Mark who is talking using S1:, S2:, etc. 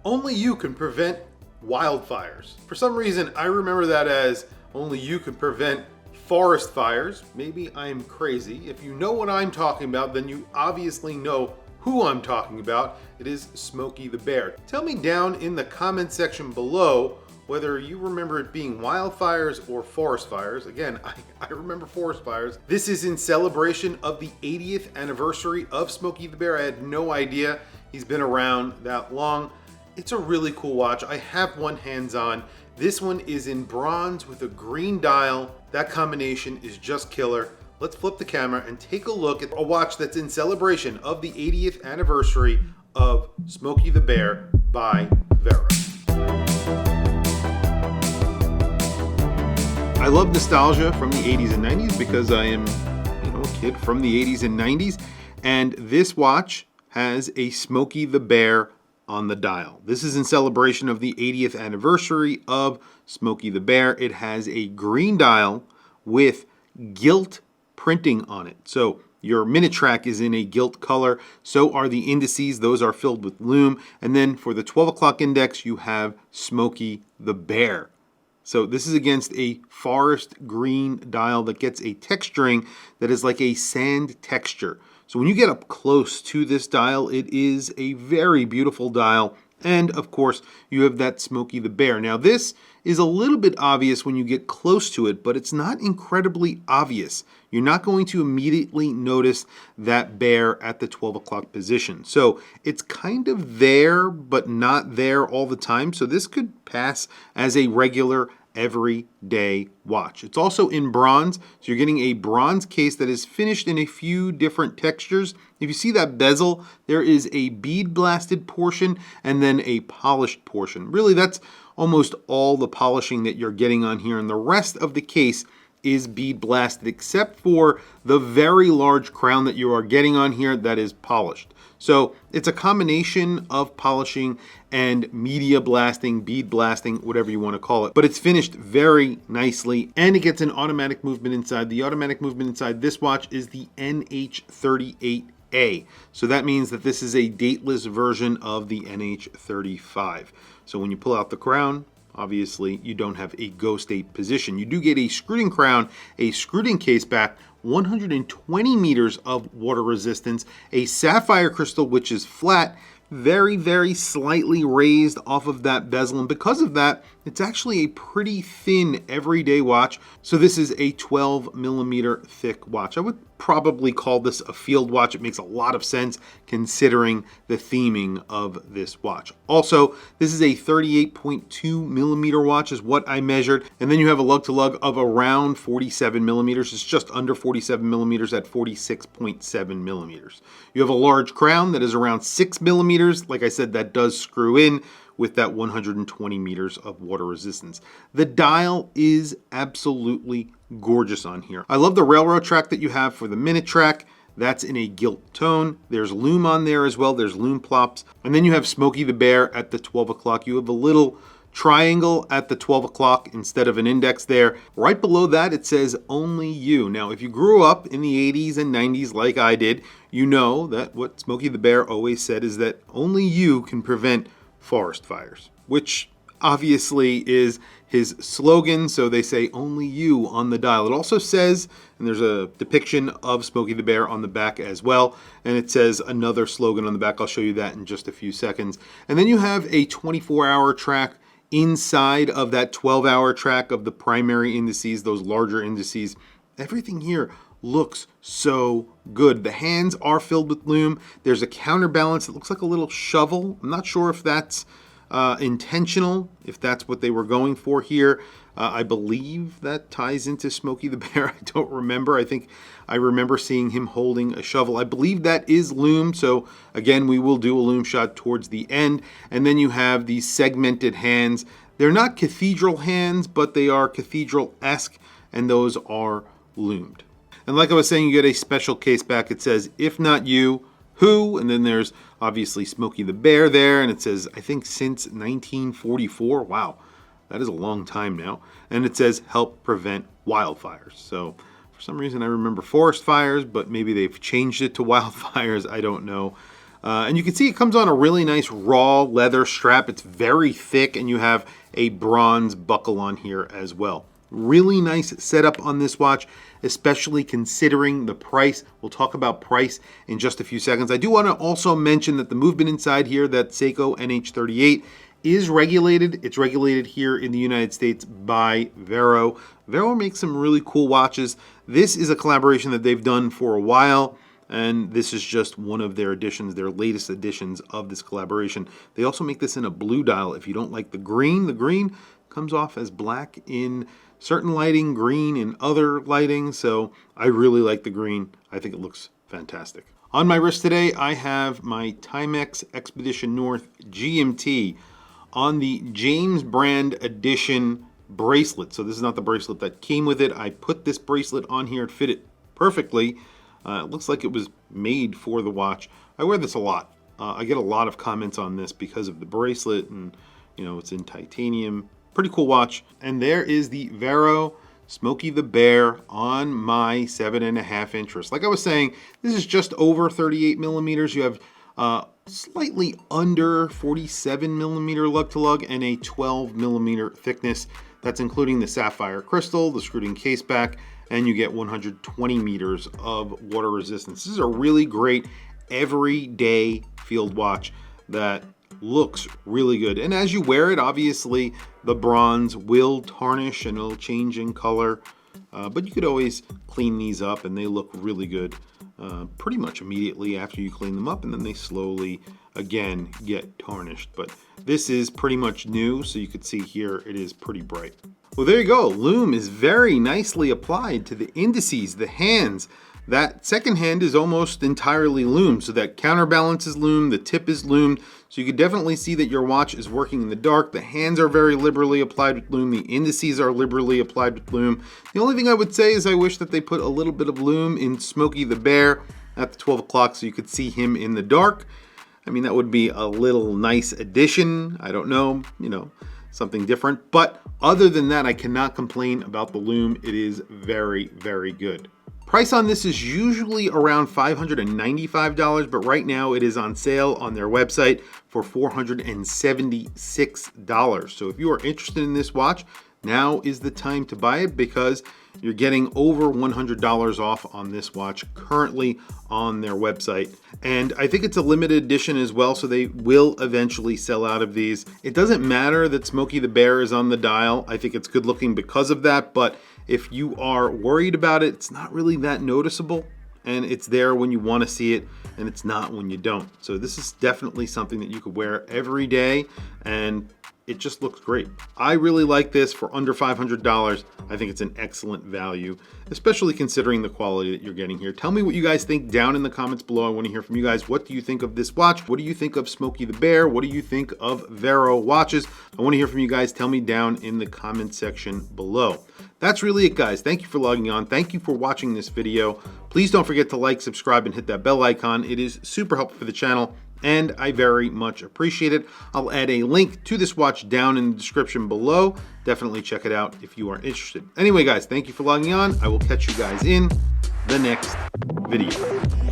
S1: Only you can prevent wildfires. For some reason, I remember that as only you can prevent forest fires. Maybe I'm crazy. If you know what I'm talking about, then you obviously know who I'm talking about. It is Smokey the Bear. Tell me down in the comment section below whether you remember it being wildfires or forest fires. Again, I remember forest fires. This is in celebration of the 80th anniversary of Smokey the Bear. I had no idea he's been around that long. It's a really cool watch. I have one hands-on. This one is in bronze with a green dial. That combination is just killer. Let's flip the camera and take a look at a watch that's in celebration of the 80th anniversary of Smokey the Bear by Vera. I love nostalgia from the 80s and 90s because I am, a kid from the 80s and 90s. And this watch has a Smokey the Bear on the dial. This is in celebration of the 80th anniversary of Smokey the Bear. It has a green dial with gilt printing on it. So your minute track is in a gilt color. So are the indices. Those are filled with Lume. And then for the 12 o'clock index, you have Smokey the Bear. So this is against a forest green dial that gets a texturing that is like a sand texture. So when you get up close to this dial, it is a very beautiful dial. And of course, you have that Smokey the Bear. Now this is a little bit obvious when you get close to it, but it's not incredibly obvious. You're not going to immediately notice that bear at the 12 o'clock position. So it's kind of there, but not there all the time. So this could pass as a regular everyday watch. It's also in bronze, so you're getting a bronze case that is finished in a few different textures. If you see that bezel, there is a bead blasted portion and then a polished portion. Really, that's almost all the polishing that you're getting on here, and the rest of the case is bead blasted except for the very large crown that you are getting on here that is polished. So it's a combination of polishing and media blasting, bead blasting, whatever you want to call it. But it's finished very nicely, and it gets an automatic movement inside. The automatic movement inside this watch is the NH38A. So that means that this is a dateless version of the NH35. So when you pull out the crown, obviously you don't have a go state position. You do get a screwed-in crown, a screwed-in caseback, 120 meters of water resistance, a sapphire crystal which is flat, very, very slightly raised off of that bezel, and because of that, it's actually a pretty thin everyday watch. So this is a 12 millimeter thick watch. I would probably call this a field watch. It makes a lot of sense considering the theming of this watch. Also, this is a 38.2 millimeter watch is what I measured. And then you have a lug to lug of around 47 millimeters. It's just under 47 millimeters at 46.7 millimeters. You have a large crown that is around 6 millimeters. Like I said, that does screw in with that 120 meters of water resistance. The dial is absolutely gorgeous on here. I love the railroad track that you have for the minute track. That's in a gilt tone. There's Lume on there as well. There's Lume plops. And then you have Smokey the Bear at the 12 o'clock. You have a little triangle at the 12 o'clock instead of an index there. Right below that, it says only you. Now, if you grew up in the 80s and 90s like I did, you know that what Smokey the Bear always said is that only you can prevent forest fires, which obviously is his slogan. So they say only you on the dial. It also says, and there's a depiction of Smokey the Bear on the back as well, and it says another slogan on the back. I'll show you that in just a few seconds. And then you have a 24-hour track inside of that 12-hour track of the primary indices, those larger indices. Everything here looks so good. The hands are filled with Lume. There's a counterbalance that looks like a little shovel. I'm not sure if that's intentional, if that's what they were going for here. I believe that ties into Smokey the Bear. I don't remember. I think I remember seeing him holding a shovel. I believe that is Lume. So again, we will do a Lume shot towards the end. And then you have these segmented hands. They're not cathedral hands, but they are cathedral-esque, and those are lumed. And like I was saying, you get a special case back. It says, if not you, who? And then there's obviously Smokey the Bear there. And it says, I think since 1944. Wow, that is a long time now. And it says, help prevent wildfires. So for some reason, I remember forest fires, but maybe they've changed it to wildfires. I don't know. And you can see it comes on a really nice raw leather strap. It's very thick, and you have a bronze buckle on here as well. Really nice setup on this watch, especially considering the price. We'll talk about price in just a few seconds. I do want to also mention that the movement inside here, that Seiko NH38, is regulated. It's regulated here in the United States by Vero. Vero makes some really cool watches. This is a collaboration that they've done for a while, and this is just one of their editions, their latest editions of this collaboration. They also make this in a blue dial. If you don't like the green comes off as black in certain lighting, green in other lighting, so I really like the green. I think it looks fantastic. On my wrist today, I have my Timex Expedition North GMT on the James Brand Edition bracelet. So this is not the bracelet that came with it. I put this bracelet on here. It fit it perfectly. It looks like it was made for the watch. I wear this a lot. I get a lot of comments on this because of the bracelet, and it's in titanium. Pretty cool watch. And there is the Vero Smokey the Bear on my 7.5 inch wrist. Like I was saying, this is just over 38 millimeters. You have slightly under 47 millimeter lug to lug and a 12 millimeter thickness. That's including the sapphire crystal, the screwed-in caseback, and you get 120 meters of water resistance. This is a really great everyday field watch that looks really good. And as you wear it, obviously the bronze will tarnish and it'll change in color, but you could always clean these up and they look really good pretty much immediately after you clean them up, and then they slowly again get tarnished. But this is pretty much new, so you could see here it is pretty bright. Well, there you go. Lume is very nicely applied to the indices, the hands. That second hand is almost entirely Lume, so that counterbalance is Lume, the tip is Lume, so you can definitely see that your watch is working in the dark. The hands are very liberally applied with Lume, the indices are liberally applied with Lume. The only thing I would say is I wish that they put a little bit of Lume in Smokey the Bear at the 12 o'clock so you could see him in the dark. I mean, that would be a little nice addition. I don't know, something different. But other than that, I cannot complain about the Lume. It is very, very good. Price on this is usually around $595, but right now it is on sale on their website for $476. So if you are interested in this watch, now is the time to buy it because you're getting over $100 off on this watch currently on their website. And I think it's a limited edition as well, so they will eventually sell out of these. It doesn't matter that Smokey the Bear is on the dial. I think it's good looking because of that, but if you are worried about it, it's not really that noticeable, and it's there when you want to see it, and it's not when you don't. So this is definitely something that you could wear every day, and it just looks great. I really like this for under $500. I think it's an excellent value, especially considering the quality that you're getting here. Tell me what you guys think down in the comments below. I want to hear from you guys. What do you think of this watch? What do you think of Smokey the Bear? What do you think of Vero watches? I want to hear from you guys. Tell me down in the comment section below. That's really it, guys. Thank you for logging on. Thank you for watching this video. Please don't forget to like, subscribe, and hit that bell icon. It is super helpful for the channel, and I very much appreciate it. I'll add a link to this watch down in the description below. Definitely check it out if you are interested. Anyway, guys, thank you for logging on. I will catch you guys in the next video.